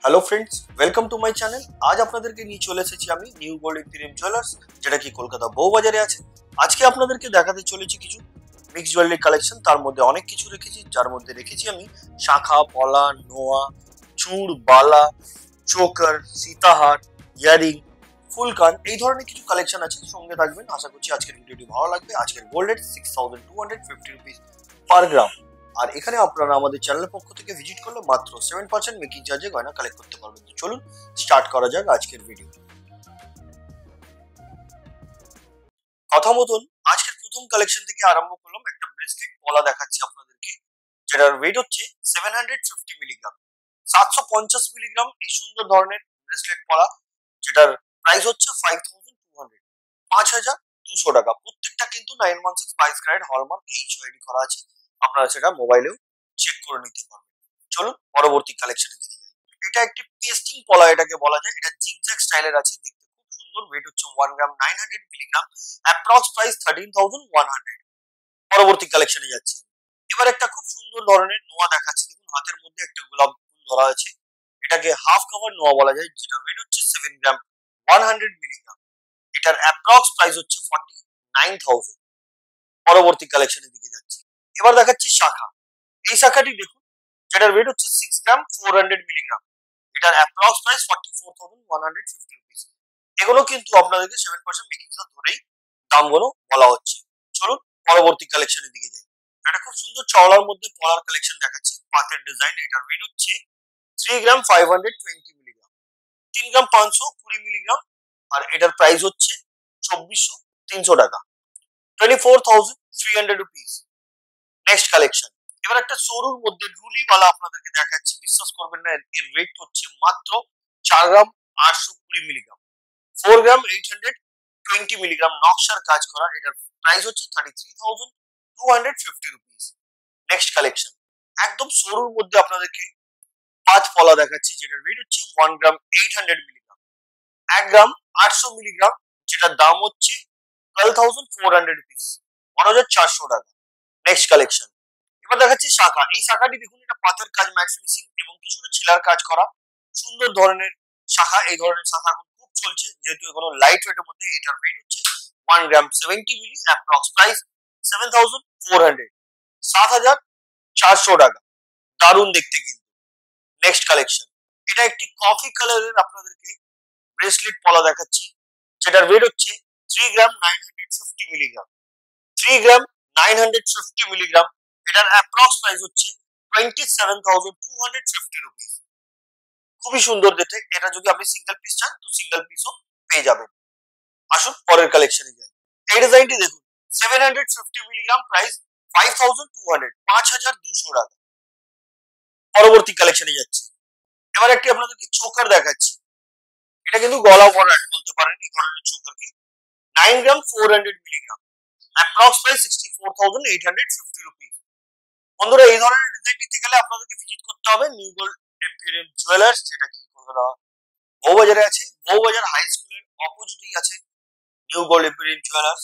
Hello friends, welcome to my channel. আজ আপনাদেরকে নিয়ে চলে এসেছি আমি নিউ গোল্ড ইম্পিরিয়াম জুয়েলার্স, যেটা কি কলকাতা বউবাজারে আছে। আজকে আপনাদেরকে দেখাতে চলেছি কিছু মিক্স জুয়েলারি কালেকশন। তার মধ্যে অনেক কিছু রেখেছি, যার মধ্যে রেখেছি আমি শাখা, পলা, নোয়া, চূড়, বালা, চোকার, সীতাহার, ইয়ারিং, ফুলকান, এই ধরনের কিছু কালেকশন আছে। সঙ্গে থাকবেন, আশা করছি আজকের ভিডিওটি ভালো লাগবে। আজকের গোল্ড রেট 6250 রুপিস পার গ্রাম। আর এখানে আপনারা আমাদের চ্যানেলের পক্ষ থেকে ভিজিট করলে মাত্র 7% মেকিং চার্জে গয়না কালেক্ট করতে পারবেন। তো চলুন স্টার্ট করা যাক আজকের ভিডিও। কথা মতন আজকের প্রথম কালেকশন থেকে আরম্ভ করলাম। একটা ব্রেসলেট পলা দেখাচ্ছি আপনাদেরকে, যেটার ওয়েট হচ্ছে 750 মিলিগ্রাম, 750 মিলিগ্রাম। এই সুন্দর ধরনের ব্রেসলেট পলা, যেটার প্রাইস হচ্ছে 5200, 5200 টাকা। প্রত্যেকটা কিন্তু 916 22 ক্যারেট হলমার্ক HYD করা আছে। আপনারা সেটা মোবাইলেও চেক করে নিতে পারবেন। চলুন পরবর্তী কালেকশনের দিকে যাই। এটা একটি পেস্টিং পলা এটাকে বলা যায়। এটা জিগজ্যাগ স্টাইলের আছে, দেখতে খুব সুন্দর। ওয়েট হচ্ছে 1 গ্রাম, 900 মিলিগ্রাম, অ্যাপ্রক্স প্রাইস 13,100। পরবর্তী কালেকশনে যাচ্ছি। এবার একটা খুব সুন্দর ধরনের নোয়া দেখাচ্ছি। দেখুন হাতের মধ্যে একটা গোলাপ ফুল ধরা আছে। এটাকে হাফ কভার নোয়া বলা যায়, যেটা ওয়েট হচ্ছে 7 গ্রাম, 100 মিলিগ্রাম। এটার অ্যাপ্রক্স প্রাইস হচ্ছে 49,000। পরবর্তী কালেকশনের দিকে যাচ্ছি। এবার দেখাচ্ছি শাখা। এই শাখাটি দেখুন, যেটার ওয়েট হচ্ছে 6 গ্রাম, 400 মিলিগ্রাম। এটার অ্যাপ্রক্স প্রাইস 44,150 রুপিস। এগুলো কিন্তু আপনাদেরকে 7% মেকিং চার্জ ধরেই দামগুলো বলা হচ্ছে। চলুন পরবর্তী কালেকশনের দিকে যাই। একটা খুব সুন্দর চওড়ার মধ্যে পলার কালেকশন দেখাচ্ছি, পাতের ডিজাইন। এটার ওয়েট হচ্ছে 3 গ্রাম, 520 মিলিগ্রাম, 3 গ্রাম 520 মিলিগ্রাম। আর এটার প্রাইস হচ্ছে 24,300 টাকা, 24,300 রুপিস। Next collection. এবার একটা সরুর মধ্যে রুলিওয়ালা আপনাদেরকে দেখাচ্ছি। বিশ্বাস করবেন না, এর ওয়েট হচ্ছে মাত্র 4 গ্রাম, 820 মিলিগ্রাম, 4 গ্রাম, 820 মিলিগ্রাম নকশার কাজ করা। এটার প্রাইস হচ্ছে 33,250 রুপিস। Next collection. একদম সরুর মধ্যে আপনাদেরকে পাঁচ পলা দেখাচ্ছি, যেটার ওয়েট হচ্ছে 1 গ্রাম, 800 মিলিগ্রাম, 1 গ্রাম, 800 মিলিগ্রাম, যেটার দাম হচ্ছে 12,400 রুপিস, 1,400 টাকা। Next collection. এবার দেখাচ্ছি শাখা। এই শাখাটি দেখুন, এটা পাথর কাজ, ম্যাট ফিনিশিং এবং কিছুটা ছিলার কাজ করা। সুন্দর ধরনের শাখা। এই ধরনের শাখা এখন খুব চলছে, যেহেতু এগুলো লাইট ওয়েটের মধ্যে। এটার ওয়েট হচ্ছে 1 গ্রাম, 70 মিলি, অ্যাপ্রক্স প্রাইস 7,400, 7,400 টাকা। দারুণ দেখতে কিন্তু। Next collection. এটা একটি কফি কালারের আপনাদেরকে ব্রেসলেট পলা দেখাচ্ছি, যেটার ওয়েট হচ্ছে 3 গ্রাম, 950 মিলিগ্রাম, 3 গ্রাম, 950 মিলিগ্রাম। এটার অ্যাপ্রক্স প্রাইস হচ্ছে 27,250 রুপিস। খুবই সুন্দর দেখতে। এটা যদি আপনি সিঙ্গেল পিস চান তো সিঙ্গেল পিসও পেয়ে যাবেন। আসুন পরের কালেকশনে যাই। এই ডিজাইনটি দেখুন, 750 মিলিগ্রাম, প্রাইস 5,200, 5,200 টাকা। পরবর্তী কালেকশনে যাচ্ছি। এবার একটি আপনাদেরকে চোকার দেখাচ্ছি। এটা কিন্তু গলা ভরাট বলতে পারেন এই ধরনের চোকারকে। 9 গ্রাম, 400 মিলিগ্রাম, অ্যাপ্রক্স প্রাইস 64,850 রুপিস। বন্ধুরা, এই ধরনের ডিজাইন নিতে গেলে আপনাদেরকে ভিজিট করতে হবে নিউ গোল্ড এম্পিরিয়াম জুয়েলার্স, যেটা কি কলকাতা বউবাজারে আছে। বউবাজার হাই স্কুলের অপোজিটেই আছে নিউ গোল্ড এম্পিরিয়াম জুয়েলার্স।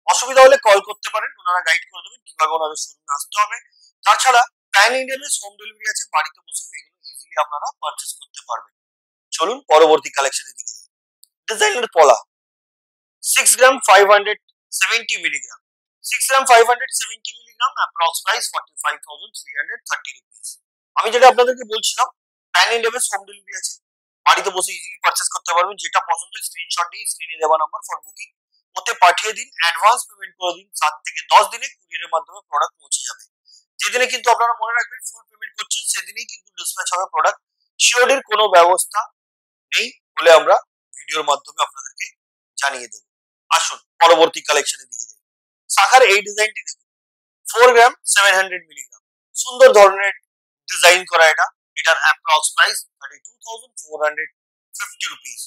অসুবিধা হলে কল করতে পারেন, ওনারা গাইড করে দেবেন কিভাবে ওনাদের শোরুমে আসতে হবে। তাছাড়া প্যান ইন্ডিয়ানের হোম ডেলিভারি আছে, বাড়িতে বসে এগুলো ইজিলি আপনারা পারচেস করতে পারবেন। চলুন পরবর্তী কালেকশনের দিকে যাই। ডিজাইনের পলা 6 গ্রাম, 570 মিলিগ্রাম, 6 গ্রাম, 570 মিলিগ্রাম, অ্যাপ্রক্স প্রাইস 45,330 রুপিস। আমি যেটা আপনাদেরকে বলছিলাম, প্যান ইন্ডিয়ানের হোম ডেলিভারি আছে, বাড়িতে বসে ইজিলি পারচেস করতে পারবেন। যেটা পছন্দ স্ক্রিনশট নিয়ে স্ক্রিনে দেওয়া নাম্বার ফর বুকিং ওতে পাঠিয়ে দিন, অ্যাডভান্স পেমেন্ট করে দিন। 7 থেকে 10 দিনে কুরিয়ারের মাধ্যমে প্রোডাক্ট পৌঁছে যাবে। যেদিনে কিন্তু আপনারা মনে রাখবেন ফুল পেমেন্ট করছেন, সেদিনই কিন্তু ডিসপ্যাচ হবে প্রোডাক্ট। শিওরিটির কোনো ব্যবস্থা নেই বলে আমরা ভিডিওর মাধ্যমে আপনাদেরকে জানিয়ে দেবো। আসুন পরবর্তী কালেকশনের দিকে যাই। শাখার এই ডিজাইনটি দেখুন, 4 গ্রাম, 700 মিলিগ্রাম, সুন্দর ধরনের ডিজাইন করা এটা। এটার অ্যাপ্রক্স প্রাইস 32,450 রুপিস,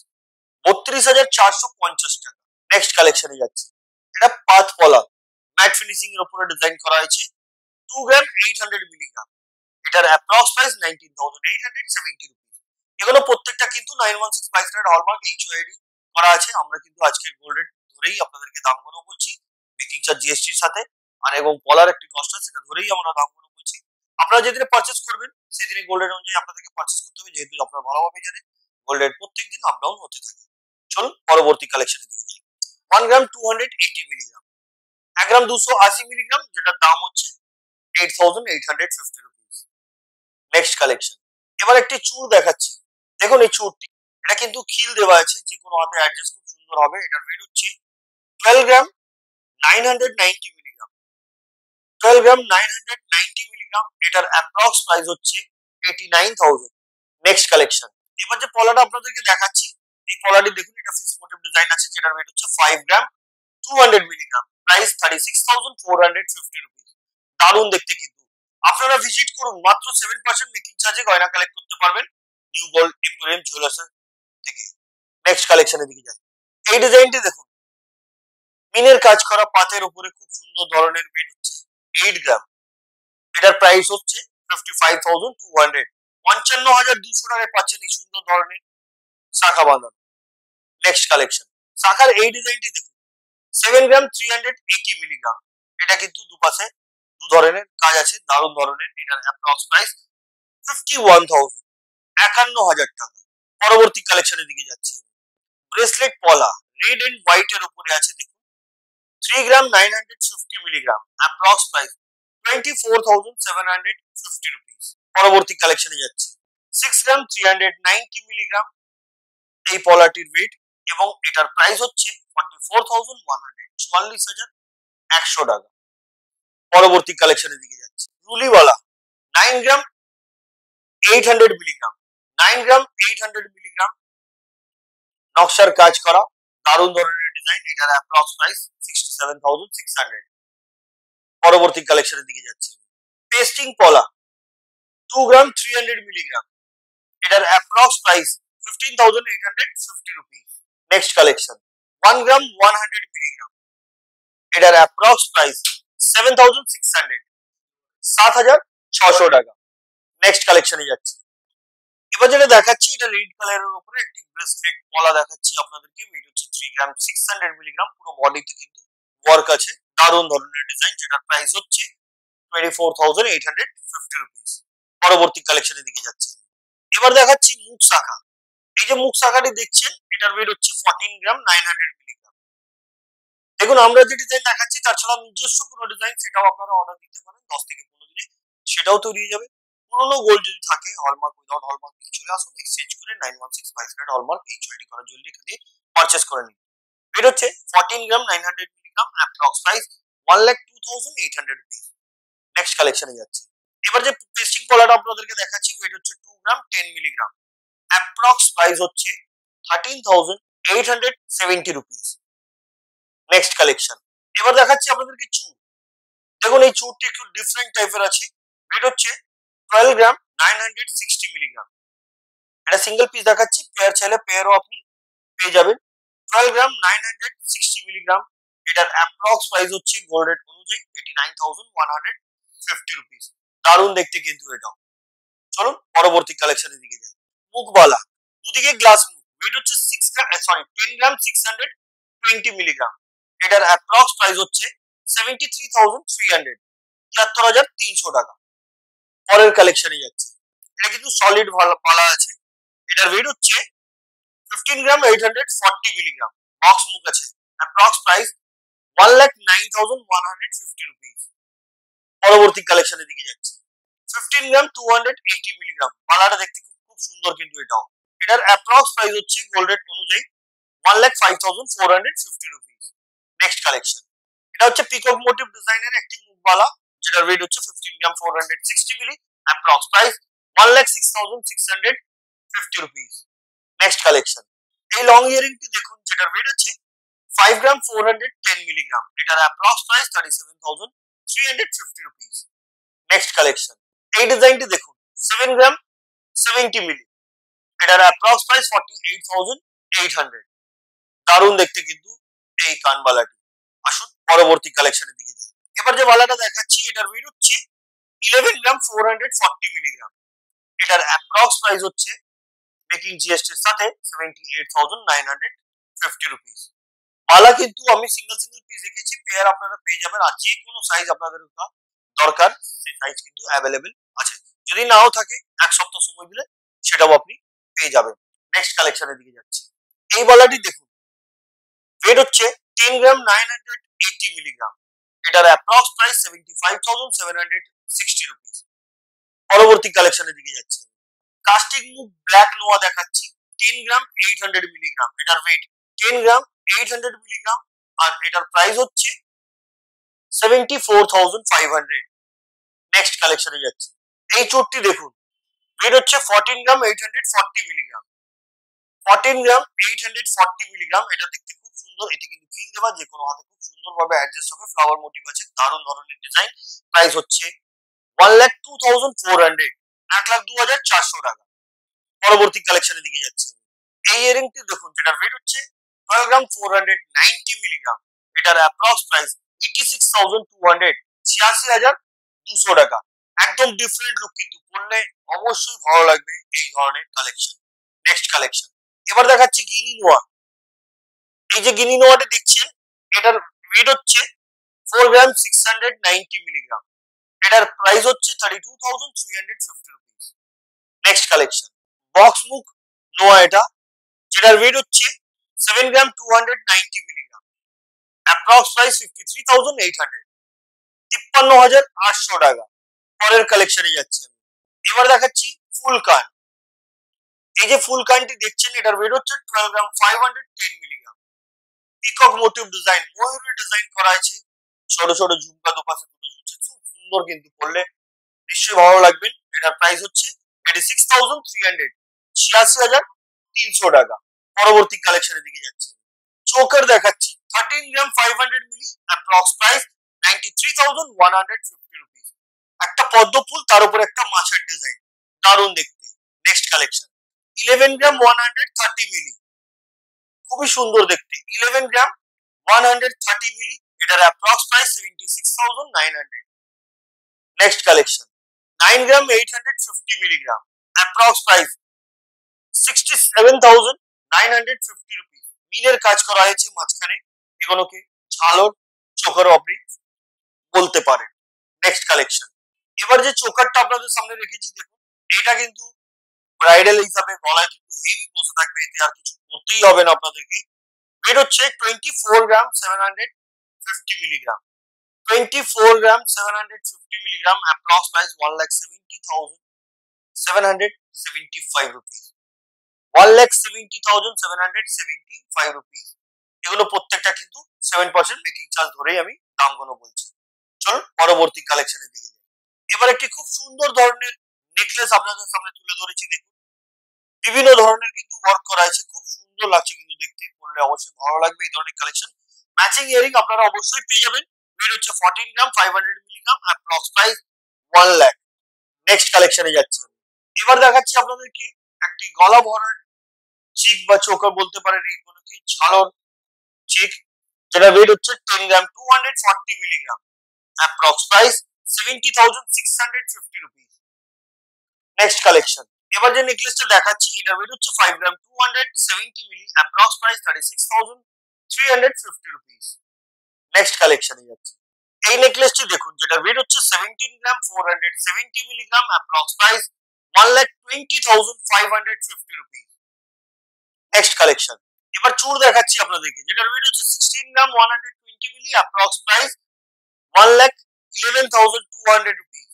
32,450 টাকা। নেক্সট কালেকশনে যাচ্ছি। এটা পাথ পলা, ম্যাট ফিনিশিং এর উপরে ডিজাইন করা হয়েছে। 2 গ্রাম, 800 মিলিগ্রাম। এটার অ্যাপ্রক্স প্রাইস 19,870 রুপিস। এগুলো প্রত্যেকটা কিন্তু 916 22 ক্যারেট হলমার্ক HYD করা আছে। আমরা কিন্তু আজকের গোল্ড রেট ধরেই আপনাদেরকে দামগুলো বলছি, মেকিং চার্জ জিএসটির সাথে। আর এবং পলার একটি কস্ট আছে, সেটা ধরেই আমরা দামগুলো বলছি। আপনারা যেদিনে পারচেস করবেন সেদিনে গোল্ডের অনুযায়ী আপনাদেরকে পারচেস করতে হবে, যেহেতু আপনারা ভালোভাবে জানেন গোল্ডের প্রত্যেকদিন আপ ডাউন হতে থাকে। চলুন পরবর্তী কালেকশনের দিকে যাই। 1 গ্রাম 280 মিলিগ্রাম, 1 গ্রাম 280 মিলিগ্রাম, যেটার দাম হচ্ছে 8850 রুপিস। Next collection. এবার একটি চূড় দেখাচ্ছি, দেখুন এই চূড়টি, এটা কিন্তু খিল দেওয়া আছে, যে কোনো হাতে অ্যাডজাস্ট খুব সুন্দর হবে। এটার ওয়েট হচ্ছে 12 গ্রাম 990 মিলিগ্রাম, 12 গ্রাম 990 মিলিগ্রাম, এটার অ্যাপ্রক্স প্রাইস হচ্ছে 89,000। Next collection. এবার যে পলাটা আপনাদেরকে দেখাচ্ছি, এই পলাটি দেখুন, এটা ফিস মোটিভ ডিজাইন আছে, যেটার ওয়েট হচ্ছে 5 গ্রাম 200 মিলিগ্রাম, প্রাইস 36,450 রুপিস। দারুণ দেখতে কিন্তু। আপনারা ভিজিট করুন, মাত্র 7% মেকিং চার্জে গয়না কালেক্ট করতে পারবেন নিউ গোল্ড এম্পোরিয়াম জুয়েলার্স থেকে। নেক্সট কালেকশনের দিকে যাই। এই ডিজাইনটি দেখুন, মিনের কাজ করা পাতের উপরে খুব সুন্দর ধরনের, ওয়েট হচ্ছে 8 গ্রাম, এটার প্রাইস হচ্ছে 55,200, 55,200 টাকায় পাচ্ছেন এই সুন্দর ধরনের শাখা বাঁধানো। Next collection. শাখার এই ডিজাইনটি দেখুন, 7 গ্রাম 380 মিলিগ্রাম, এটা কিন্তু দুপাশে দু ধরনের কাজ আছে, দারুণ ধরনের। এটার অ্যাপ্রক্স প্রাইস 51,000, 51,000 টাকা। পরবর্তী কালেকশনের দিকে যাচ্ছি। ব্রেসলেট পলা রেড এন্ড হোয়াইট এর উপরে আছে, দেখুন 3 গ্রাম 950 মিলিগ্রাম, অ্যাপ্রক্স প্রাইস 24,750 রুপিস। পরবর্তী কালেকশনে যাচ্ছি। 6 গ্রাম 390 মিলিগ্রাম এই পলাটির ওয়েট, এবং এটার প্রাইস হচ্ছে 44,100, 44,100 টাকা। পরবর্তী কালেকশনের দিকে যাচ্ছি। রুলিওয়ালা 9 গ্রাম 800 মিলিগ্রাম, 9 গ্রাম 800 মিলিগ্রাম, নকশার কাজ করা, দারুণ ধরনের ডিজাইন। এটার অ্যাপ্রক্স প্রাইস 67,600। পরবর্তী কালেকশনের দিকে যাচ্ছি। পেস্টিং পলা 2 গ্রাম 300 মিলিগ্রাম, এটার approx price 15,850 rupees. Next collection. 1 গ্রাম 100 মিলিগ্রাম, এটার অ্যাপ্রক্স প্রাইস 7,600, 7,600 টাকা। নেক্সট কালেকশনে যাচ্ছি। এবার যেটা দেখাচ্ছি, এটা রেড কালারের উপরে একটি ব্রেসলেট পলা দেখাচ্ছি আপনাদেরকে। ওয়েট হচ্ছে 3 গ্রাম 600 মিলিগ্রাম, পুরো বডিতে কিন্তু ওয়ার্ক আছে, দারুণ ধরনের ডিজাইন, যেটার প্রাইস হচ্ছে 24,850 রুপিস। পরবর্তী কালেকশনের দিকে যাচ্ছে। এবার দেখাচ্ছি মুখ শাখা। এই যে মুখ শাখাটি দেখছেন, এটার ওয়েট হচ্ছে 14 গ্রাম 900 মিলিগ্রাম। দেখুন, আমরা যে ডিজাইন দেখাচ্ছি তার ছাড়া নিজস্ব কোনো ডিজাইন, সেটাও আপনারা অর্ডার দিতে পারেন 10 থেকে 15 দিনে, সেটাও তৈরি হয়ে যাবে। পুরোনো গোল্ড যদি থাকে, হলমার্ক উইদাউট হলমার্ক নিয়ে চলে আসুন, এক্সচেঞ্জ করে 916 বাইস ক্যারেট হলমার্ক এইচওআইডি করা জুয়েলারি এখান থেকে পারচেস করে নিন। ওয়েট হচ্ছে 14 গ্রাম 900 milligram, approx price 1,02,800 rupees. Next কালেকশনে যাচ্ছি। এবার যে পেস্টিং পলাটা আপনাদেরকে দেখাচ্ছি, ওয়েট হচ্ছে 2 গ্রাম 10 মিলিগ্রাম, অ্যাপ্রক্স প্রাইস হচ্ছে 13,870 রুপিস। Next collection. এবার দেখাচ্ছি আপনাদেরকে চুড়। দেখুন, এই চুড়টি একটু ডিফারেন্ট টাইপের আছে। ওয়েট হচ্ছে 12 গ্রাম 960 মিলিগ্রাম, এটা সিঙ্গেল পিস দেখাচ্ছি, পেয়ার চাইলে পেয়ারও আপনি পেয়ে যাবেন। 12 গ্রাম 960 মিলিগ্রাম, এটার অ্যাপ্রক্স প্রাইস হচ্ছে গোল্ড রেট অনুযায়ী 89,150 রুপিস। দারুণ দেখতে কিন্তু এটাও। চলুন পরবর্তী কালেকশনের দিকে যাই। মুখবালা, দুদিকে গ্লাস মুখ, ওয়েট হচ্ছে 10 গ্রাম 620 মিলিগ্রাম, এটার অ্যাপ্রক্স প্রাইস হচ্ছে 73,300, 73,300 টাকা। পরের কালেকশনে যাচ্ছি। এটা কিন্তু সলিড বালা আছে, এটার ওয়েট হচ্ছে 15 গ্রাম 840 মিলিগ্রাম, বক্স মুখ আছে, অ্যাপ্রক্স প্রাইস 1,09,150 রুপিস। পরবর্তী কালেকশনের দিকে যাচ্ছি। 15 গ্রাম 280 মিলিগ্রাম, বালাটা দেখতে খুব সুন্দর কিন্তু এটাও। এটার অ্যাপ্রক্স প্রাইস হচ্ছে গোল্ড রেট অনুযায়ী 1,05,450 রুপিস। Next collection. এটা হচ্ছে পিকক মোটিভ ডিজাইনের একটি মুখবালা, যেটার ওয়েট হচ্ছে 15 gram 460 milli, approx price 1,06,650 rupees. Next collection. এই লং ইয়ারিংটি দেখুন, যেটার ওয়েট আছে 5 গ্রাম 410 মিলিগ্রাম, এটার approx price 37,350 rupees. Next collection. এই ডিজাইনটি দেখুন, 7 গ্রাম 70 মিলি, এটার অ্যাপ্রক্স প্রাইস 48,800। দারুণ দেখতে কিন্তু এই কানবালাটি। আসুন পরবর্তী কালেকশনের দিকে যাই। এবার যে বালাটা দেখাচ্ছি, এটার ওয়েট হচ্ছে 11 গ্রাম 440 মিলিগ্রাম, এটার অ্যাপ্রক্স প্রাইস হচ্ছে মেকিং জিএসটির সাথে 78,950 রুপিস। বালা কিন্তু আমি সিঙ্গেল পিস রেখেছি, পেয়ার আপনারা পেয়ে যাবেন, আর যে কোনো সাইজ আপনাদের দরকার সেই সাইজ কিন্তু অ্যাভেলেবেল যদি নাও থাকে এক সপ্তাহ সময় দিলে সেটাও আপনি পেয়ে যাবেন। নেক্সট কালেকশনের দিকে যাচ্ছি। এই বালাটি দেখুন, ওয়েট হচ্ছে 10 গ্রাম 980 মিলিগ্রাম। এটার অ্যাপ্রক্স প্রাইস 75,760 রুপিস। পরবর্তী কালেকশনের দিকে যাচ্ছি। কাস্টিং মুভ ব্ল্যাক নোয়া দেখাচ্ছি 10 গ্রাম 800 মিলিগ্রাম। এটার ওয়েট 10 গ্রাম 800 মিলিগ্রাম আর এটার প্রাইস হচ্ছে 74,500। নেক্সট কালেকশনে যাচ্ছি। এই চোরটি দেখুন, ওয়েট হচ্ছে 14 গ্রাম 840 মিলিগ্রাম। 14 গ্রাম 840 মিলিগ্রাম। এটা দেখতে খুব সুন্দর। এটি কিন্তু ফিল দেওয়া, যে কোনো হাতে খুব সুন্দরভাবে অ্যাডজাস্ট হবে। ফ্লাওয়ার মোটিভ আছে, দারুণ ধরনের ডিজাইন। প্রাইস হচ্ছে 1,02,400, 1,02,400 টাকা। পরবর্তী কালেকশনের দিকে যাচ্ছে। এই ইয়ারিংটি দেখুন, যেটার ওয়েট হচ্ছে 12 গ্রাম 490 মিলিগ্রাম। এটার অ্যাপ্রক্স প্রাইস 86,200, 86,200 টাকা। একদম ডিফারেন্ট লুক, কিন্তু পরলে অবশ্যই ভালো লাগবে এই ধরনের কালেকশন। Next collection. এবার দেখাচ্ছি গিনি নোয়া। এই যে গিনি নোয়াটা দেখছেন, এটার ওয়েট হচ্ছে 4 গ্রাম 690 মিলিগ্রাম। এটার প্রাইস হচ্ছে 32,350 রুপিস। Next collection. বক্স মুখ নোয়া এটা, যেটার ওয়েট হচ্ছে 7 গ্রাম 290 মিলিগ্রাম। অ্যাপ্রক্স প্রাইস 53,800, 53,800 টাকা। পরের কালেকশনে যাচ্ছে। এবার দেখাচ্ছি ফুল কান। এই যে ফুল কানটি দেখছেন, এটার ওয়েট হচ্ছে 12 গ্রাম 510 মিলিগ্রাম। পিকক মোটিভ ডিজাইন, ময়ূরের ডিজাইন করা আছে। ছোট ছোট ঝুমকা দুপাশে দুটো ঝুলছে, খুব সুন্দর, কিন্তু পরলে নিশ্চয়ই ভালো লাগবে। এটার প্রাইস হচ্ছে 86,300, 86,300 টাকা। পরবর্তী কালেকশনের দিকে যাচ্ছে। চোকার দেখাচ্ছি 13 গ্রাম 500 মিলি, অ্যাপ্রক্স প্রাইস 93,150 রুপিস। একটা পদ্ম ফুল, তার উপর একটা মাছের ডিজাইন, দারুণ দেখতে। Next collection. 11 গ্রাম 130 মিলি, খুবই সুন্দর দেখতে। 11 গ্রাম 130 মিলি। এটার অ্যাপ্রক্স প্রাইস 76,900। Next collection. 9 গ্রাম 850 মিলিগ্রাম, অ্যাপ্রক্স প্রাইস 67,950 রুপিস। মিলের কাজ করা হয়েছে মাঝখানে, এগুলোকে ঝালর চোকারও আপনি বলতে পারেন। Next collection. এবার যে চোকারটা আপনাদের সামনে রেখেছি দেখুন, এটা কিন্তু ব্রাইডাল হিসাবে গলায় কিন্তু হেভি বসে থাকবে, এতে আর কিছু করতেই হবে না আপনাদেরকে। ওয়েট হচ্ছে 24 গ্রাম 750 মিলিগ্রাম। 24 গ্রাম 750 milligram, approx price 1,70,775 rupees. 1,70,775 rupees. এগুলো প্রত্যেকটা কিন্তু 7% মেকিং চার্জ ধরেই আমি দামগুলো বলছি। চলুন পরবর্তী কালেকশনের দিকে যাই। এবার একটি খুব সুন্দর ধরনের নেকলেস আপনাদের সামনে তুলে ধরেছি। দেখুন, বিভিন্ন ধরনের কিন্তু ওয়ার্ক করা আছে, খুব সুন্দর লাগছে কিন্তু দেখতে। পড়লে অবশ্যই ভালো লাগবে এই ধরনের কালেকশন। ম্যাচিং ইয়ারিং আপনারা অবশ্যই পেয়ে যাবেন। ওয়েট হচ্ছে 14 গ্রাম 500 milligram, approx price 1 lakh. Next কালেকশনে যাচ্ছে। এবার দেখাচ্ছি আপনাদেরকে একটি গলা ভরার চিক বা চোকার বলতে পারেন, এইগুলোকে ঝালর চিক, যেটা ওয়েট হচ্ছে 10 গ্রাম 240 milligram, approx price 70,650 rupees. Next collection. এবার যে নেকলেসটা দেখাচ্ছি, এটার ওয়েট হচ্ছে 5 গ্রাম 270 মিলি, অ্যাপ্রক্স প্রাইস 36,350 রুপিস। নেক্সট কালেকশনে যাচ্ছি। এই নেকলেসটি দেখুন, যেটার ওয়েট হচ্ছে 17 গ্রাম 470 milligram, approx price 1,20,550 rupees. Next collection. এবার চুর দেখাচ্ছি আপনাদেরকে, যেটার ওয়েট হচ্ছে 16 গ্রাম 120 মিলি, অ্যাপ্রক্স প্রাইস 1,11,200 রুপিস।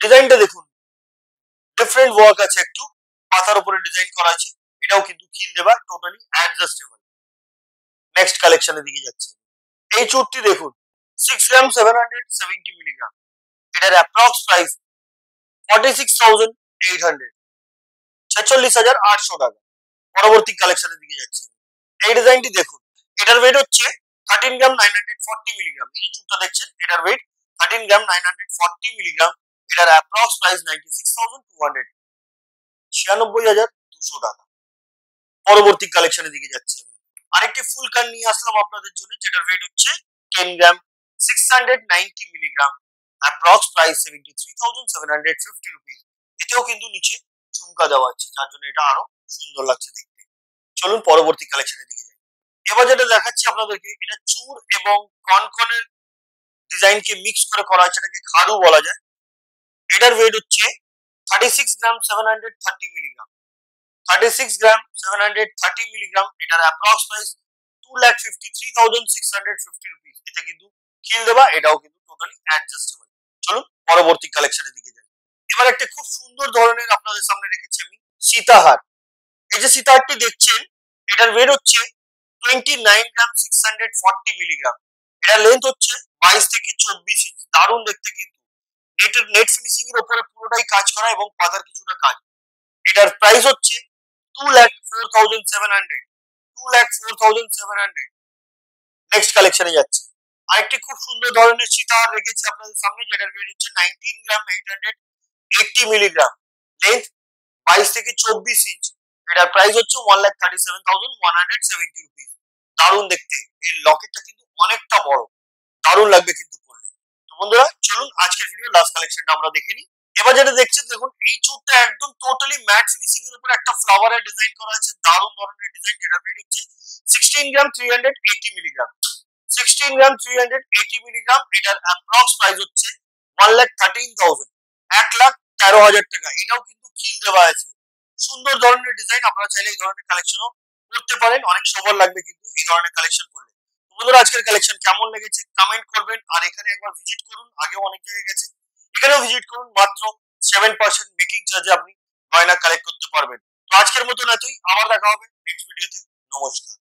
ডিজাইনটা দেখুন, ডিফারেন্ট ওয়ার্ক আছে, একটু পাতার উপরে ডিজাইন করা আছে। এটাও কিন্তু খিল দেবা, টোটালি অ্যাডজাস্টেবল। নেক্সট কালেকশনের দিকে যাচ্ছে। এই চুরটি দেখুন, 6 গ্রাম 770 মিলিগ্রাম। এটার অ্যাপ্রক্স প্রাইস 46,800, 46,800 টাকা। পরবর্তী কালেকশনের দিকে যাচ্ছে। এই ডিজাইনটি দেখুন, এটার ওয়েট হচ্ছে 13 গ্রাম 940 মিলিগ্রাম। এই যে চুরটা দেখছেন, এটার ওয়েট 13 গ্রাম 940 মিলিগ্রাম। এটার অ্যাপ্রক্স প্রাইস 96,200, 96,200 টাকা। পরবর্তী কালেকশনের দিকে যাচ্ছে। আরেকটি ফুল কান নিয়ে আসলাম আপনাদের জন্য, যেটার ওয়েট হচ্ছে 10 গ্রাম 690 মিলিগ্রাম, অ্যাপ্রক্স প্রাইস 73,750 রুপিস। এতেও কিন্তু নিচে ঝুমকা দেওয়া আছে, যার জন্য এটা আরো সুন্দর লাগছে দেখতে। চলুন পরবর্তী কালেকশনের দিকে যাই। এবার যেটা দেখাচ্ছি আপনাদেরকে, এটা চুর এবং কনকনের ডিজাইনকে মিক্স করে করা আছে, এটাকে খাড়ু বলা যায়। এটার ওয়েট হচ্ছে 36 গ্রাম 730 মিলিগ্রাম। 36 গ্রাম 730 মিলিগ্রাম, এটার অ্যাপ্রক্স প্রাইস 2,53,650 রুপিস। এটা কিন্তু খিল দেবা, এটাও কিন্তু টোটালি অ্যাডজাস্টেবল। চলুন পরবর্তী কালেকশনের দিকে যাই। এবার একটা খুব সুন্দর ধরনের আপনাদের সামনে রেখেছি আমি সীতাহার। এই যে সীতাহারটি দেখছেন, এটার ওয়েট হচ্ছে 29 গ্রাম 640 মিলিগ্রাম। এটার লেন্থ হচ্ছে 22 থেকে 24 ইঞ্চ। দারুণ দেখতে কিন্তু। নেট ফিনিশিং এর উপরে পুরোটাই কাজ করা এবং পাতার কিছুটা কাজ। এটার প্রাইস হচ্ছে 2,04,700। 2,04,700। নেক্সট কালেকশনে যাচ্ছি। আরেকটি খুব সুন্দর ধরনের সীতাহার রেখেছি আপনাদের সামনে, যেটার ওয়েট হচ্ছে 19 গ্রাম 880 মিলিগ্রাম। লেন্থ 22 থেকে 24 ইঞ্চ। এটার প্রাইস হচ্ছে 1,37,170 রুপিস। দারুণ দেখতে। এই লকেটটা কিন্তু অনেকটা বড়, দারুণ লাগবে কিন্তু পরলে। তো বন্ধুরা চলুন আজকের ভিডিও লাস্ট কালেকশনটা আমরা দেখে নিই। এবার যেটা দেখছেন দেখুন, এই চুরটা একদম টোটালি ম্যাট ফিনিশিং এর উপর একটা ফ্লাওয়ারের ডিজাইন করা আছে। দারুণ ধরনের ডিজাইন, যেটা ওয়েট হচ্ছে 16 গ্রাম 380 মিলিগ্রাম। 16 গ্রাম 380 মিলিগ্রাম। এটার অ্যাপ্রক্স প্রাইস হচ্ছে 1,13,000, 1,13,000 টাকা। এটাও কিন্তু খিল দেওয়া আছে। সুন্দর ধরনের ডিজাইন, আপনারা চাইলে এই ধরনের কালেকশনও করতে পারেন। অনেক সবার লাগবে কিন্তু এই ধরনের কালেকশন করলে। বন্ধুরা আজকের কালেকশন কেমন লেগেছে কমেন্ট করবেন, আর এখানে একবার ভিজিট করুন। আগেও অনেক জায়গায় গেছেন, এখানেও ভিজিট করুন। মাত্র 7% মেকিং চার্জে আপনি গয়না কালেক্ট করতে পারবেন। তো আজকের মতন এতই, আবার দেখা হবে নেক্সট ভিডিওতে। নমস্কার।